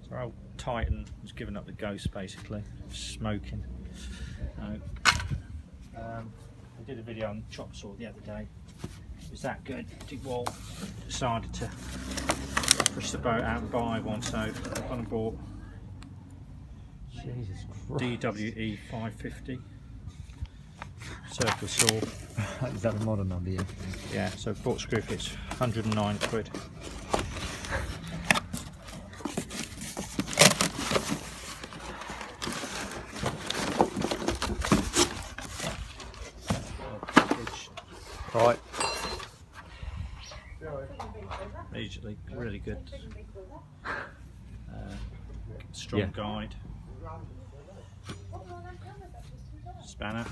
So our old Titan was giving up the ghost basically, smoking. I did a video on chop saw the other day. It was that good. DeWalt decided to push the boat out and buy one, so I've gone and bought Jesus Christ. DWE550 circle saw. Is that the model number? Yeah. Yeah, so bought Screwfix, 109 quid. Right. Immediately, really good. Strong guide. Spanner.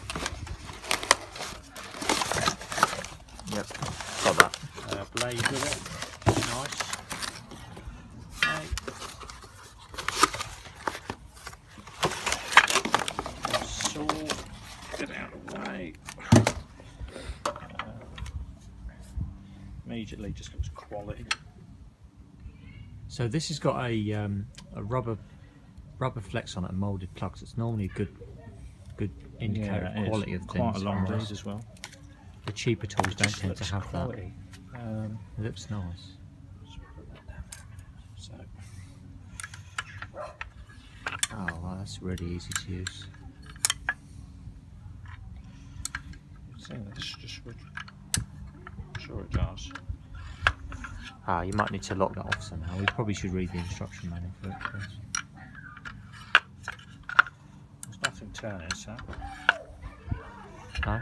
Yep. Got that. Blade with it. Nice. Saw. Get out of the way. Immediately just looks quality. So this has got a rubber flex on it and moulded plugs. It's normally a good indicator of quality of things. Quite a long lead as well. The cheaper tools don't tend to have quality. that. It looks nice. So. Oh, well, that's really easy to use. I think this just would. I'm sure it does. Ah, you might need to lock that off somehow. We probably should read the instruction manual for it first. There's nothing turning, so. No?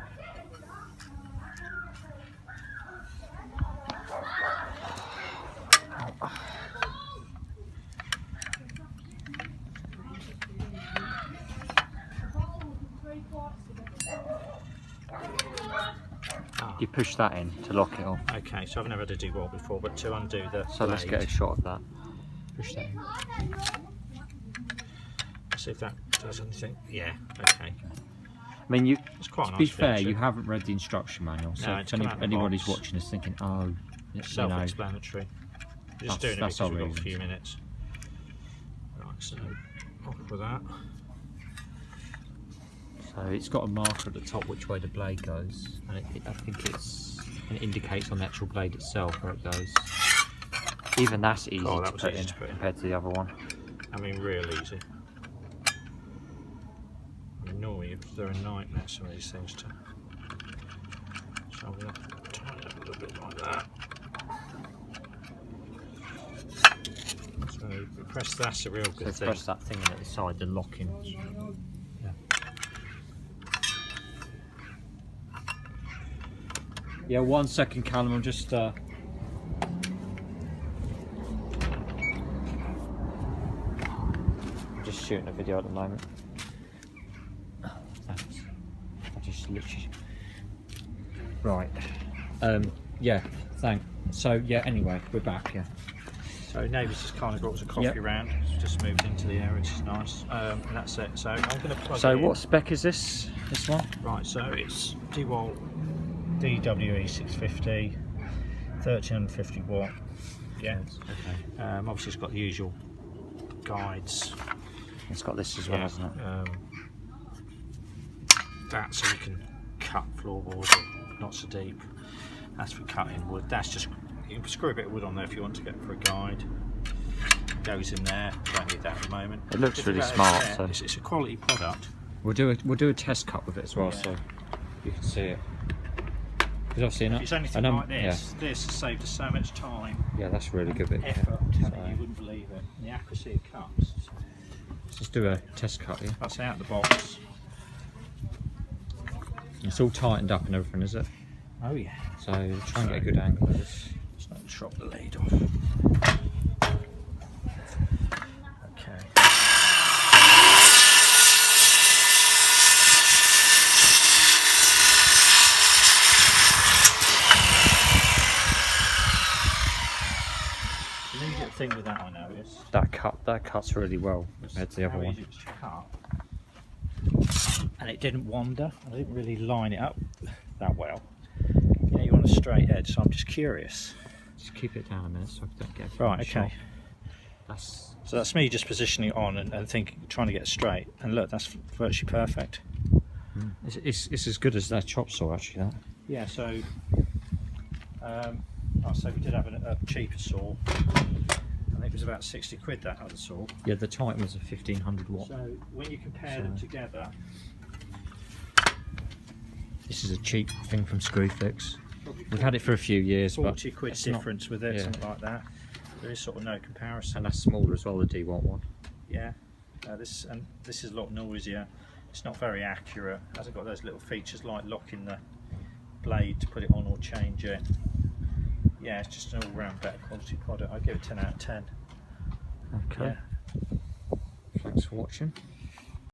You push that in to lock it off. Okay, so I've never had a DeWalt before, but to undo the So let's get a shot of that. Push that in. See if that does anything. Yeah, okay. I mean, It's quite a to nice be fair, feature. you haven't read the instruction manual, so No, if it's come out of the anybody's box. watching this thinking, oh, you know, Self-explanatory. We're just doing it that's because we've our got a few reasons. minutes. Right, so off with that. so it's got a marker at the top which way the blade goes, and I think it indicates on the actual blade itself where it goes. Even that's easy, Oh, to, that was put easy in to put in. compared to the other one. I mean, real easy. I mean, normally they're a nightmare, some of these things to. So I'm going to tighten it up a little bit like that. So you press that's a real good So thing. press that thing in at the side, the locking. Yeah, 1 second, Callum. I'm just shooting a video at the moment. Oh, thanks. I just literally. Right. Yeah. Thanks. So yeah. Anyway, we're back. Yeah. So neighbours just kind of brought us a coffee round. It's just moved into the area, which is nice. And that's it. So I'm going to plug So it in. what spec is this? This one? Right, so it's DeWalt DWE660 1350 watt. Yeah. Okay. Obviously it's got the usual guides. It's got this as well, hasn't it? That so you can cut floorboards not so deep. That's for cutting wood. That's just, you can screw a bit of wood on there if you want to get for a guide. Goes in there. Don't need that at the moment. It looks Just really about smart. there. So It's a quality product. we'll do a test cut with it as well, Yeah. so you can see it. Because I've seen If it. it's anything like this, this has saved us so much time, Yeah, that's really good bit. effort, Yeah. you wouldn't believe it. And the accuracy of cuts. Let's just do a test cut, yeah. That's out of the box. It's all tightened up and everything, is it? Oh yeah. So try and get a good angle of this. Just not chop the lead off. Okay. The immediate thing with that I know is That cuts really well compared to the other how one. easy it was to cut. And it didn't wander. I didn't really line it up that well. You know, you want a straight edge, so I'm just curious. Just keep it down a minute so I don't get Right, shot. okay. So that's me just positioning it on and trying to get it straight. And look, that's virtually perfect. It's as good as that chop saw actually. That. Yeah. So I'll say we did have a cheaper saw. I think it was about 60 quid, that other saw. Yeah, the Titan was a 1500 watt. So when you compare them together, this is a cheap thing from Screwfix. We've had it for a few years, 40 but quid difference with it, something like that. There is sort of no comparison. And that's smaller as well, the DeWalt one. Yeah, this is a lot noisier. It's not very accurate. It hasn't got those little features like locking the blade to put it on or change it. Yeah, it's just an all-round better quality product. I give it 10 out of 10. Okay. Yeah. Thanks for watching.